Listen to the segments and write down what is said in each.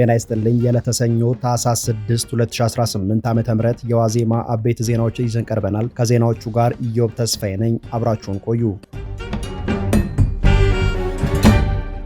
ጤና ይስጥልኝ። የለተሰኞ ታህሳስ 6 2018 ዓ.ም የዋዜማ አበይት ዜናዎችን ይዘን ቀርበናል። ከዜናዎቹ ጋር ኢዮብ ተስፋዬ ነኝ። አብራችሁን ቆዩ።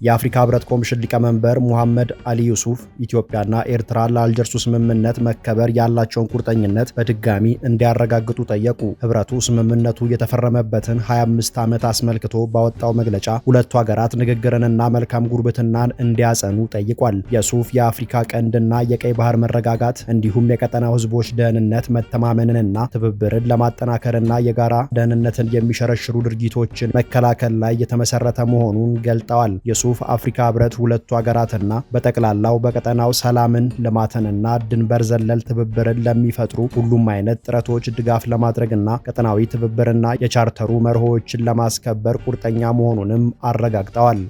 የአፍሪካ ህብረት ኮሚሽን ሊቀመንበር ሙሐመድ አሊ ዩሱፍ ኢትዮጵያና ኤርትራ ለአልጀርሱ ስምምነት መከበር ያላቸውን ቁርጠኝነት በድጋሚ እንዲያረጋግጡ ጠየቁ። ህብረቱ ስምምነቱ የተፈረመበትን 25 ዓመት አስመልክቶ ባወጣው መግለጫ ሁለቱ ሀገራት ንግግርንና መልካም ጉርብትናን እንዲያጸኑ ጠይቋል። ዩሱፍ የአፍሪካ ቀንድና የቀይ ባህር መረጋጋት እንዲሁም የቀጠናው ህዝቦች ደህንነት መተማመንንና ትብብርን ለማጠናከርና የጋራ ደህንነትን የሚሸረሽሩ ድርጊቶችን መከላከል ላይ የተመሰረተ መሆኑን ገልጠዋል። ዩሱፍ አፍሪካ ህብረት ሁለቱ ሀገራትና በጠቅላላው በቀጠናው ሰላምን፣ ልማትንና ድንበር ዘለል ትብብርን ለሚፈጥሩ ሁሉም አይነት ጥረቶች ድጋፍ ለማድረግና ቀጠናዊ ትብብርና የቻርተሩ መርሆዎችን ለማስከበር ቁርጠኛ መሆኑንም አረጋግጠዋል።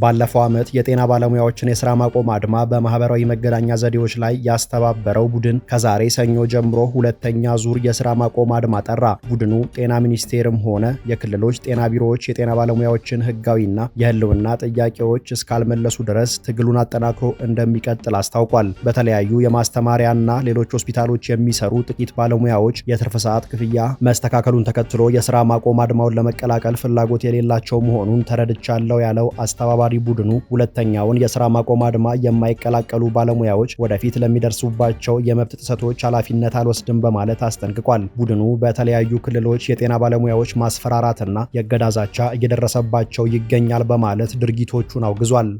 ባለፈው ዓመት የጤና ባለሙያዎችን የሥራ ማቆም አድማ በማህበራዊ መገናኛ ዘዴዎች ላይ ያስተባበረው ቡድን ከዛሬ ሰኞ ጀምሮ ሁለተኛ ዙር የሥራ ማቆም አድማ ጠራ። ቡድኑ ጤና ሚኒስቴርም ሆነ የክልሎች ጤና ቢሮዎች የጤና ባለሙያዎችን ህጋዊና የህልውና ጥያቄዎች እስካልመለሱ ድረስ ትግሉን አጠናክሮ እንደሚቀጥል አስታውቋል። በተለያዩ የማስተማሪያና ሌሎች ሆስፒታሎች የሚሰሩ ጥቂት ባለሙያዎች የትርፍ ሰዓት ክፍያ መስተካከሉን ተከትሎ የሥራ ማቆም አድማውን ለመቀላቀል ፍላጎት የሌላቸው መሆኑን ተረድቻለሁ ያለው አስተባባሪ ቡድኑ ሁለተኛውን የሥራ ማቆም አድማ የማይቀላቀሉ ባለሙያዎች ወደፊት ለሚደርሱባቸው የመብት ጥሰቶች ኃላፊነት አልወስድም በማለት አስጠንቅቋል። ቡድኑ በተለያዩ ክልሎች የጤና ባለሙያዎች ማስፈራራትና የእገዳ ዛቻ እየደረሰባቸው ይገኛል በማለት ድርጊቶቹን አውግዟል።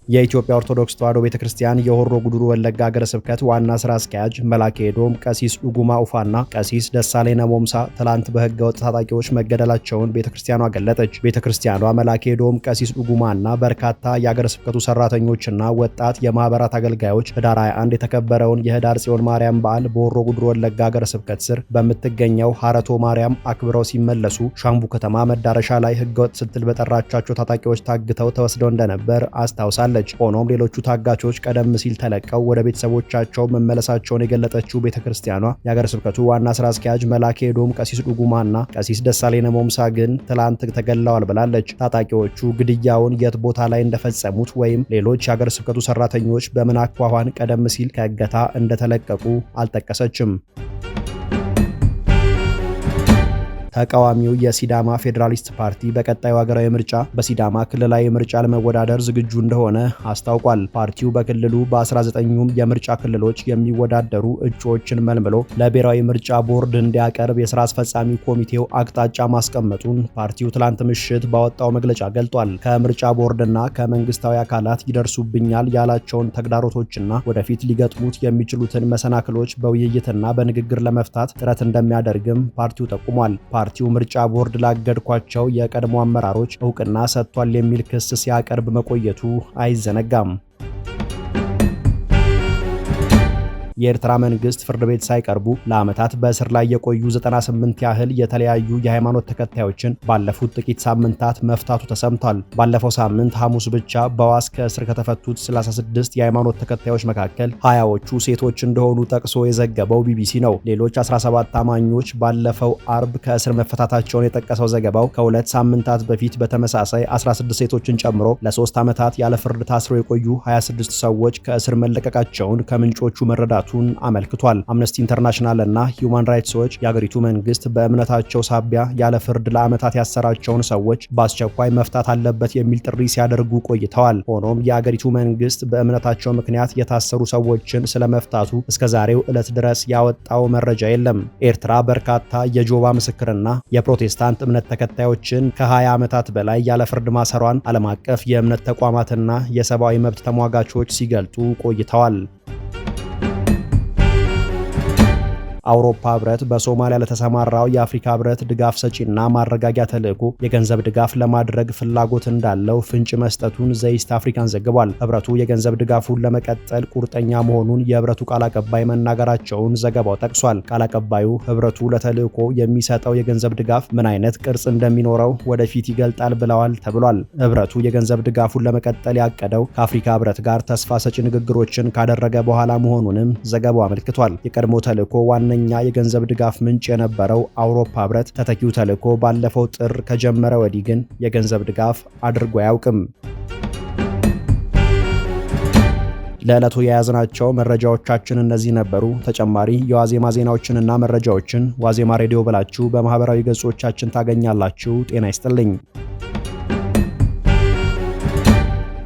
የኢትዮጵያ ኦርቶዶክስ ተዋሕዶ ቤተክርስቲያን የሆሮ ጉዱሩ ወለጋ ሀገረ ስብከት ዋና ስራ አስኪያጅ መላከ ኤዶም ቀሲስ ዱጉማ ኡፋና ቀሲስ ደሳሌ ነሞምሳ ትላንት በህገ ወጥ ታጣቂዎች መገደላቸውን ቤተክርስቲያኗ ገለጠች። ቤተክርስቲያኗ መላከ ኤዶም ቀሲስ ዱጉማና በርካታ የሀገረ ስብከቱ ሰራተኞችና ወጣት የማህበራት አገልጋዮች ህዳር 21 የተከበረውን የህዳር ጽዮን ማርያም በዓል በሆሮ ጉዱሩ ወለጋ ሀገረ ስብከት ስር በምትገኘው ሀረቶ ማርያም አክብረው ሲመለሱ ሻምቡ ከተማ መዳረሻ ላይ ህገ ወጥ ስትል በጠራቻቸው ታጣቂዎች ታግተው ተወስደው እንደነበር አስታውሳለች። ሆኖም ሌሎቹ ታጋቾች ቀደም ሲል ተለቀው ወደ ቤተሰቦቻቸው መመለሳቸውን የገለጠችው ቤተክርስቲያኗ የሀገረ ስብከቱ ዋና ስራ አስኪያጅ መላከ ኤዶም ቀሲስ ዱጉማና ቀሲስ ደሳሌ ነሞምሳ ግን ትላንት ተገለዋል ብላለች። ታጣቂዎቹ ግድያውን የት ቦታ ላይ እንደፈጸሙት ወይም ሌሎች የሀገረ ስብከቱ ሰራተኞች በምን አኳኋን ቀደም ሲል ከእገታ እንደተለቀቁ አልጠቀሰችም። ተቃዋሚው የሲዳማ ፌዴራሊስት ፓርቲ በቀጣዩ ሀገራዊ ምርጫ በሲዳማ ክልላዊ ምርጫ ለመወዳደር ዝግጁ እንደሆነ አስታውቋል። ፓርቲው በክልሉ በ19ኙም የምርጫ ክልሎች የሚወዳደሩ እጩዎችን መልምሎ ለብሔራዊ ምርጫ ቦርድ እንዲያቀርብ የሥራ አስፈጻሚ ኮሚቴው አቅጣጫ ማስቀመጡን ፓርቲው ትላንት ምሽት ባወጣው መግለጫ ገልጧል። ከምርጫ ቦርድና ከመንግስታዊ አካላት ይደርሱብኛል ያላቸውን ተግዳሮቶችና ወደፊት ሊገጥሙት የሚችሉትን መሰናክሎች በውይይትና በንግግር ለመፍታት ጥረት እንደሚያደርግም ፓርቲው ጠቁሟል። ፓርቲው ምርጫ ቦርድ ላገድኳቸው የቀድሞ አመራሮች እውቅና ሰጥቷል የሚል ክስ ሲያቀርብ መቆየቱ አይዘነጋም። የኤርትራ መንግስት ፍርድ ቤት ሳይቀርቡ ለዓመታት በእስር ላይ የቆዩ 98 ያህል የተለያዩ የሃይማኖት ተከታዮችን ባለፉት ጥቂት ሳምንታት መፍታቱ ተሰምቷል። ባለፈው ሳምንት ሐሙስ ብቻ በዋስ ከእስር ከተፈቱት 36 የሃይማኖት ተከታዮች መካከል 20ዎቹ ሴቶች እንደሆኑ ጠቅሶ የዘገበው ቢቢሲ ነው። ሌሎች 17 አማኞች ባለፈው አርብ ከእስር መፈታታቸውን የጠቀሰው ዘገባው ከ2 ሳምንታት በፊት በተመሳሳይ 16 ሴቶችን ጨምሮ ለ3 ዓመታት ያለ ፍርድ ታስረው የቆዩ 26 ሰዎች ከእስር መለቀቃቸውን ከምንጮቹ መረዳቱ አመልክቷል። አምነስቲ ኢንተርናሽናል እና ሂዩማን ራይትስ ዎች የአገሪቱ መንግስት በእምነታቸው ሳቢያ ያለ ፍርድ ለዓመታት ያሰራቸውን ሰዎች በአስቸኳይ መፍታት አለበት የሚል ጥሪ ሲያደርጉ ቆይተዋል። ሆኖም የአገሪቱ መንግስት በእምነታቸው ምክንያት የታሰሩ ሰዎችን ስለመፍታቱ እስከዛሬው ዕለት ድረስ ያወጣው መረጃ የለም። ኤርትራ በርካታ የጆባ ምስክርና የፕሮቴስታንት እምነት ተከታዮችን ከ20 ዓመታት በላይ ያለ ፍርድ ማሰሯን ዓለም አቀፍ የእምነት ተቋማትና የሰብአዊ መብት ተሟጋቾች ሲገልጡ ቆይተዋል። አውሮፓ ህብረት በሶማሊያ ለተሰማራው የአፍሪካ ህብረት ድጋፍ ሰጪና ማረጋጊያ ተልዕኮ የገንዘብ ድጋፍ ለማድረግ ፍላጎት እንዳለው ፍንጭ መስጠቱን ዘኢስት አፍሪካን ዘግቧል። ህብረቱ የገንዘብ ድጋፉን ለመቀጠል ቁርጠኛ መሆኑን የህብረቱ ቃል አቀባይ መናገራቸውን ዘገባው ጠቅሷል። ቃል አቀባዩ ህብረቱ ለተልዕኮ የሚሰጠው የገንዘብ ድጋፍ ምን አይነት ቅርጽ እንደሚኖረው ወደፊት ይገልጣል ብለዋል ተብሏል። ህብረቱ የገንዘብ ድጋፉን ለመቀጠል ያቀደው ከአፍሪካ ህብረት ጋር ተስፋ ሰጪ ንግግሮችን ካደረገ በኋላ መሆኑንም ዘገባው አመልክቷል። የቀድሞ ተልዕኮ ዋና ዋነኛ የገንዘብ ድጋፍ ምንጭ የነበረው አውሮፓ ህብረት ተተኪው ተልዕኮ ባለፈው ጥር ከጀመረ ወዲህ ግን የገንዘብ ድጋፍ አድርጎ አያውቅም። ለዕለቱ የያዝናቸው መረጃዎቻችን እነዚህ ነበሩ። ተጨማሪ የዋዜማ ዜናዎችንና መረጃዎችን ዋዜማ ሬዲዮ ብላችሁ በማህበራዊ ገጾቻችን ታገኛላችሁ። ጤና ይስጥልኝ።